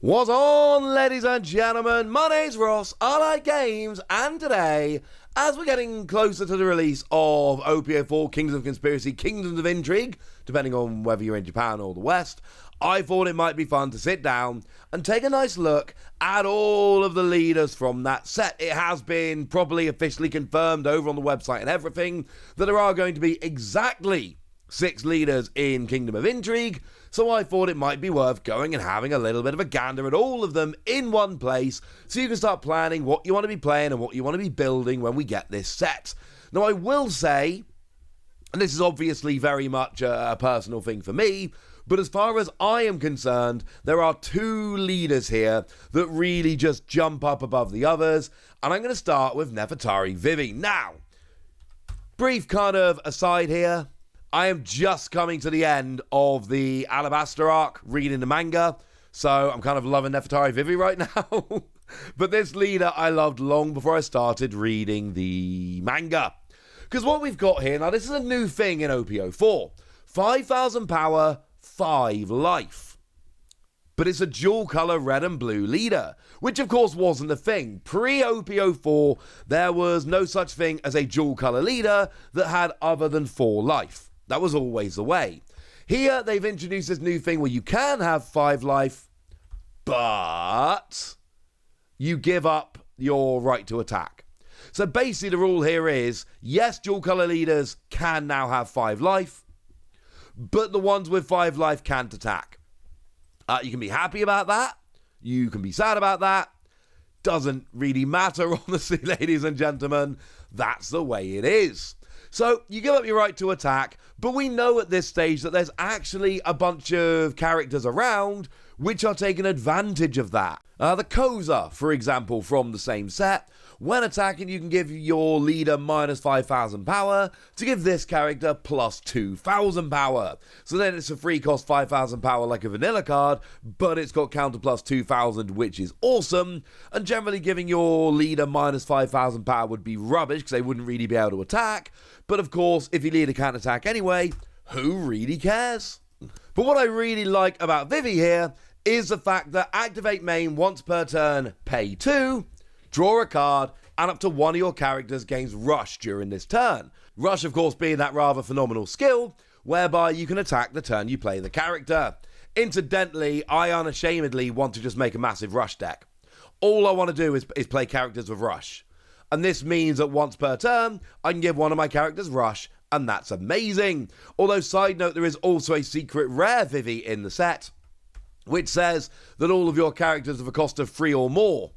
What's on, ladies and gentlemen? My name's Ross, I like games, and today, as we're getting closer to the release of OP-04, Kingdoms of Conspiracy, Kingdoms of Intrigue, depending on whether you're in Japan or the West, I thought it might be fun to sit down and take a nice look at all of the leaders from that set. It has been properly officially confirmed over on the website and everything that there are going to be exactly 6 leaders in Kingdom of Intrigue, so I thought it might be worth going and having a little bit of a gander at all of them in one place so you can start planning what you want to be playing and what you want to be building when we get this set. Now, I will say, and this is obviously very much a personal thing for me, but as far as I am concerned, there are 2 leaders here that really just jump up above the others, and I'm going to start with Nefertari Vivi. Now, brief kind of aside here, I am just coming to the end of the Alabaster arc, reading the manga, so I'm kind of loving Nefertari Vivi right now. But this leader I loved long before I started reading the manga. Because what we've got here, now this is a new thing in OP-04. 5,000 power, 5 life. But it's a dual colour red and blue leader, which of course wasn't a thing. Pre-OP-04, there was no such thing as a dual colour leader that had other than 4 life. That was always the way. Here, they've introduced this new thing where you can have 5 life, but you give up your right to attack. So basically the rule here is, yes, dual colour leaders can now have 5 life, but the ones with 5 life can't attack. You can be happy about that. You can be sad about that. Doesn't really matter, honestly, ladies and gentlemen. That's the way it is. So you give up your right to attack, but we know at this stage that there's actually a bunch of characters around which are taking advantage of that. The Koza, for example, from the same set. When attacking, you can give your leader minus 5,000 power to give this character plus 2,000 power. So then it's a free cost 5,000 power like a vanilla card, but it's got counter plus 2,000, which is awesome. And generally giving your leader minus 5,000 power would be rubbish because they wouldn't really be able to attack. But of course, if your leader can't attack anyway, who really cares? But what I really like about Vivi here is the fact that activate main once per turn, pay 2, draw a card, and up to one of your characters gains Rush during this turn. Rush, of course, being that rather phenomenal skill, whereby you can attack the turn you play the character. Incidentally, I unashamedly want to just make a massive Rush deck. All I want to do is play characters with Rush. And this means that once per turn, I can give one of my characters Rush, and that's amazing. Although, side note, there is also a secret rare Vivi in the set, which says that all of your characters of a cost of 3 or more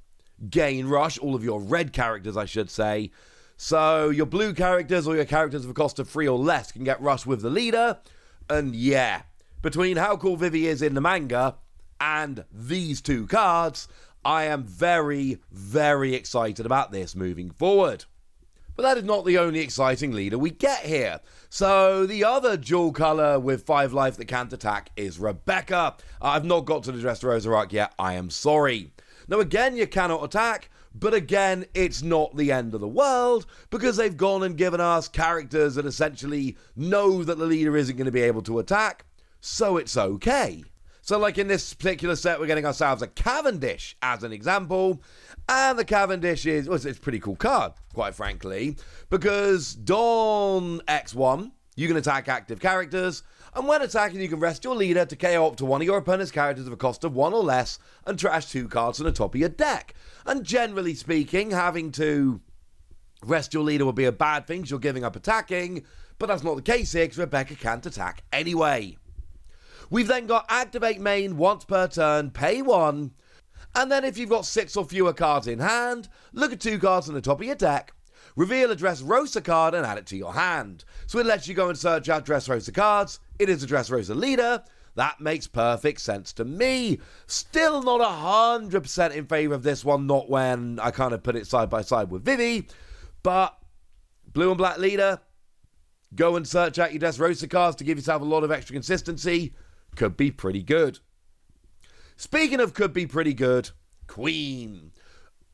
gain Rush, all of your red characters, I should say. So your blue characters or your characters of a cost of 3 or less can get Rush with the leader. And yeah, between how cool Vivi is in the manga and these 2 cards, I am very, very excited about this moving forward. But that is not the only exciting leader we get here. So the other dual colour with 5 life that can't attack is Rebecca. I've not got to the Dressrosa arc yet, I am sorry. Now again, you cannot attack, but again, it's not the end of the world, because they've gone and given us characters that essentially know that the leader isn't going to be able to attack, so it's okay. So like in this particular set, we're getting ourselves a Cavendish as an example. And the Cavendish is, well, it's a pretty cool card, quite frankly, because Dawn X1, you can attack active characters, and when attacking, you can rest your leader to KO up to one of your opponent's characters of a cost of 1 or less, and trash 2 cards from the top of your deck. And generally speaking, having to rest your leader would be a bad thing because you're giving up attacking, but that's not the case here because Rebecca can't attack anyway. We've then got activate main once per turn, pay 1, and then if you've got 6 or fewer cards in hand, look at 2 cards on the top of your deck, reveal a Dressrosa card and add it to your hand. So it lets you go and search out Dressrosa cards. It is a Dressrosa leader. That makes perfect sense to me. Still not 100% in favour of this one, not when I kind of put it side by side with Vivi, but blue and black leader, go and search out your Dressrosa cards to give yourself a lot of extra consistency. Could be pretty good. Speaking of could be pretty good, Queen.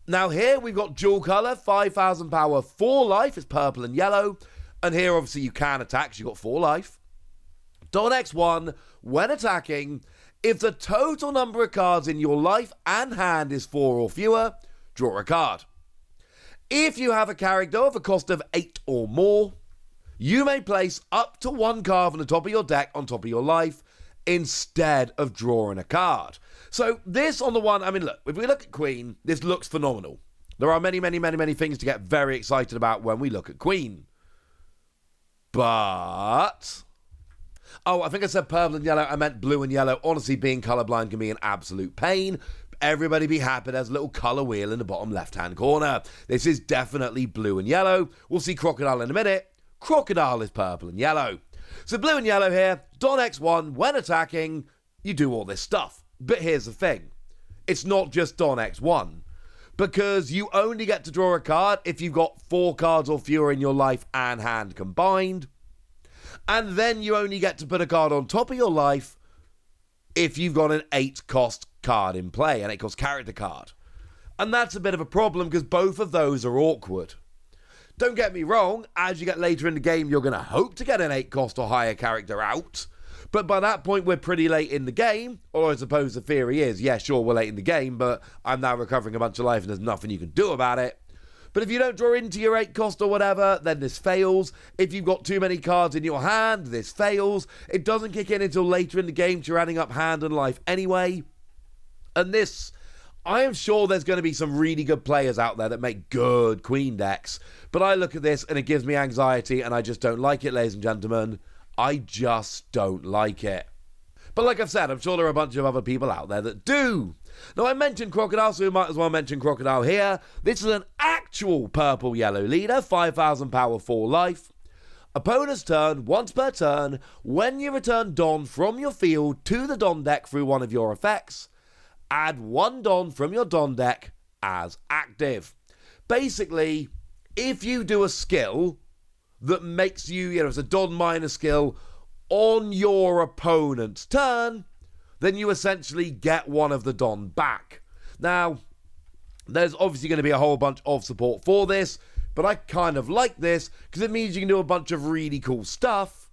Now here we've got dual colour, 5,000 power, 4 life, it's purple and yellow. And here obviously you can attack, so you've got 4 life. Dawn X1, when attacking, If the total number of cards in your life and hand is 4 or fewer, draw a card. If you have a character of a cost of 8 or more, you may place up to 1 card from the top of your deck on top of your life instead of drawing a card. So this on the one, I mean, look, if we look at Queen, this looks phenomenal. There are many things to get very excited about when we look at Queen. But... oh, I think I said purple and yellow. I meant blue and yellow. Honestly, being colorblind can be an absolute pain. Everybody be happy there's a little color wheel in the bottom left-hand corner. This is definitely blue and yellow. We'll see Crocodile in a minute. Crocodile is purple and yellow. So blue and yellow here. Don X1, when attacking, you do all this stuff. But here's the thing. It's not just Don X1. Because you only get to draw a card if you've got 4 cards or fewer in your life and hand combined. And then you only get to put a card on top of your life if you've got an 8 cost card in play, an 8 cost character card. And that's a bit of a problem because both of those are awkward. Don't get me wrong, as you get later in the game, you're going to hope to get an 8 cost or higher character out. But by that point, we're pretty late in the game. Although I suppose the theory is, yeah, sure, we're late in the game, but I'm now recovering a bunch of life and there's nothing you can do about it. But if you don't draw into your 8 cost or whatever, then this fails. If you've got too many cards in your hand, this fails. It doesn't kick in until later in the game, so you're adding up hand and life anyway. And this, I am sure there's going to be some really good players out there that make good Queen decks. But I look at this and it gives me anxiety and I just don't like it, ladies and gentlemen. I just don't like it. But like I've said, I'm sure there are a bunch of other people out there that do. Now, I mentioned Crocodile, so we might as well mention Crocodile here. This is an actual purple-yellow leader, 5,000 power, 4 life. Opponent's turn, once per turn, when you return Don from your field to the Don deck through one of your effects, add 1 Don from your Don deck as active. Basically, if you do a skill that makes you, it's a Don minor skill on your opponent's turn, then you essentially get one of the Don back. Now, there's obviously going to be a whole bunch of support for this, but I kind of like this because it means you can do a bunch of really cool stuff,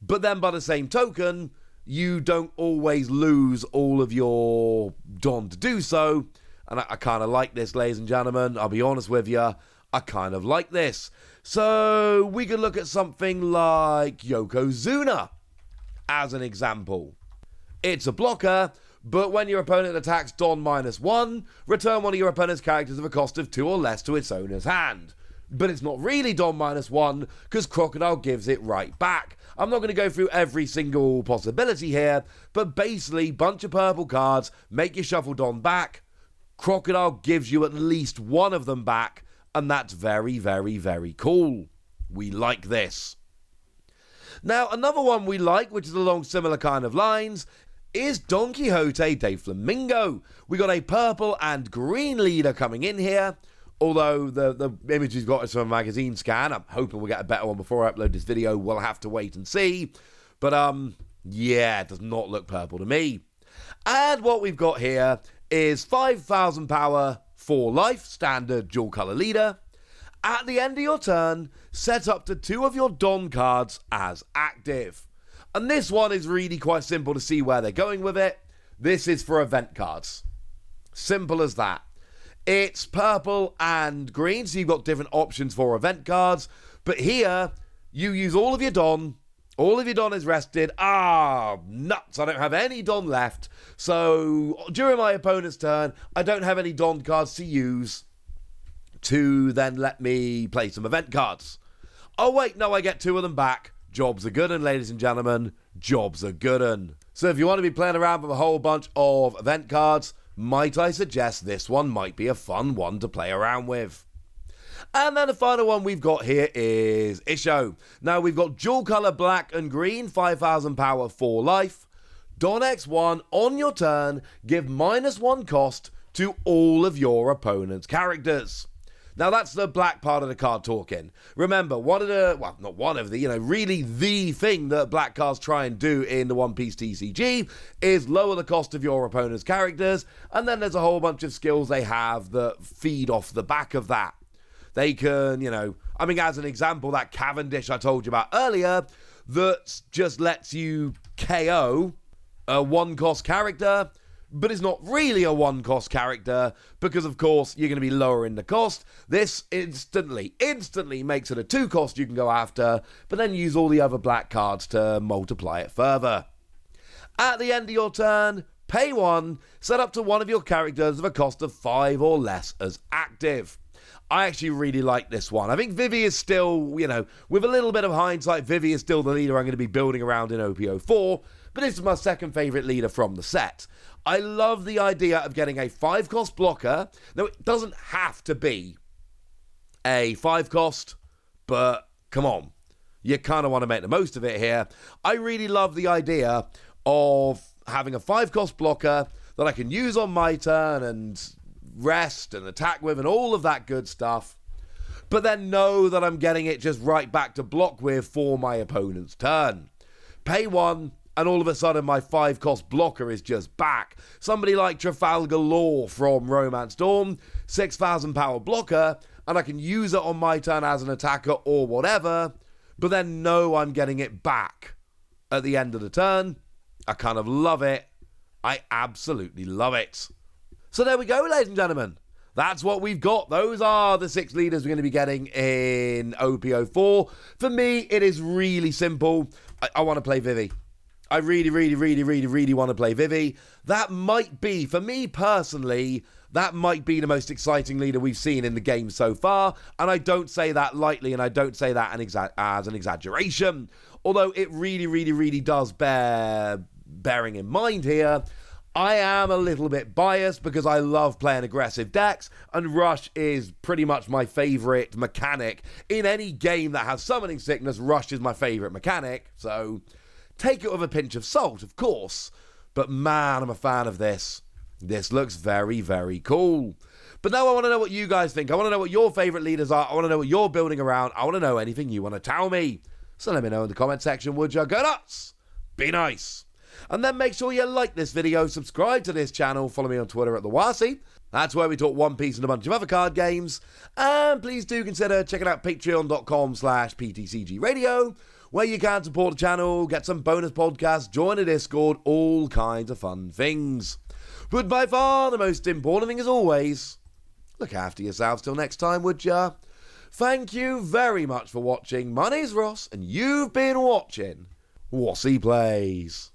but then by the same token, you don't always lose all of your Don to do so, and I kind of like this, ladies and gentlemen. I'll be honest with you, I kind of like this. So we could look at something like Yokozuna as an example. It's a blocker, but when your opponent attacks Don -1, return one of your opponent's characters of a cost of 2 or less to its owner's hand. But it's not really Don -1 because Crocodile gives it right back. I'm not going to go through every single possibility here, but basically, bunch of purple cards, make you shuffle Don back. Crocodile gives you at least one of them back, and that's very, very, very cool. We like this. Now, another one we like, which is along similar kind of lines, is Don Quixote de Flamingo. We got a purple and green leader coming in here, although the image we've got is from a magazine scan. I'm hoping we'll get a better one before I upload this video. We'll have to wait and see. But, yeah, it does not look purple to me. And what we've got here is 5,000 power, 4 life, standard dual color leader. At the end of your turn, set up to 2 of your Don cards as active. And this one is really quite simple to see where they're going with it. This is for event cards. Simple as that. It's purple and green, so you've got different options for event cards. But here, you use all of your Don. All of your Don is rested. Nuts, I don't have any Don left. So, during my opponent's turn, I don't have any Don cards to use to then let me play some event cards. Oh, wait, no, I get 2 of them back. Jobs are good, ladies and gentlemen. Jobs are good. So if you want to be playing around with a whole bunch of event cards, might I suggest this one might be a fun one to play around with. And then the final one we've got here is Isho. Now we've got dual color black and green, 5,000 power, 4 life. Don X1, on your turn, give -1 cost to all of your opponent's characters. Now that's the black part of the card talking. Remember, really the thing that black cards try and do in the One Piece TCG is lower the cost of your opponent's characters, and then there's a whole bunch of skills they have that feed off the back of that. They can, as an example, that Cavendish I told you about earlier, that just lets you KO a one-cost character, but it's not really a one-cost character because, of course, you're going to be lowering the cost. This instantly makes it a two-cost you can go after, but then use all the other black cards to multiply it further. At the end of your turn, pay 1, set up to one of your characters of a cost of 5 or less as active. I actually really like this one. I think Vivi is still, with a little bit of hindsight, Vivi is still the leader I'm going to be building around in OP-04, but this is my second favourite leader from the set. I love the idea of getting a 5-cost blocker. Now, it doesn't have to be a 5-cost, but come on. You kind of want to make the most of it here. I really love the idea of having a 5-cost blocker that I can use on my turn and rest and attack with and all of that good stuff, but then know that I'm getting it just right back to block with for my opponent's turn. Pay 1, and all of a sudden my 5-cost blocker is just back. Somebody like Trafalgar Law from Romance Dawn, 6,000 power blocker, and I can use it on my turn as an attacker or whatever, but then know I'm getting it back at the end of the turn. I kind of love it. I absolutely love it. So there we go, ladies and gentlemen. That's what we've got. Those are the 6 leaders we're going to be getting in OP-04. For me, it is really simple. I want to play Vivi. I really want to play Vivi. That might be, for me personally, that might be the most exciting leader we've seen in the game so far. And I don't say that lightly, and I don't say that as an exaggeration. Although it really does bearing in mind here, I am a little bit biased because I love playing aggressive decks, and Rush is pretty much my favourite mechanic. In any game that has Summoning Sickness, Rush is my favourite mechanic, so take it with a pinch of salt, of course. But man, I'm a fan of this. This looks very cool. But now I want to know what you guys think. I want to know what your favourite leaders are. I want to know what you're building around. I want to know anything you want to tell me. So let me know in the comment section, would you? Go nuts! Be nice! And then make sure you like this video, subscribe to this channel, follow me on Twitter at TheWasi. That's where we talk One Piece and a bunch of other card games. And please do consider checking out patreon.com/PTCGradio, where you can support the channel, get some bonus podcasts, join a Discord, all kinds of fun things. But by far the most important thing, as always, look after yourselves till next time, would ya? Thank you very much for watching. My name's Ross, and you've been watching Wasi Plays.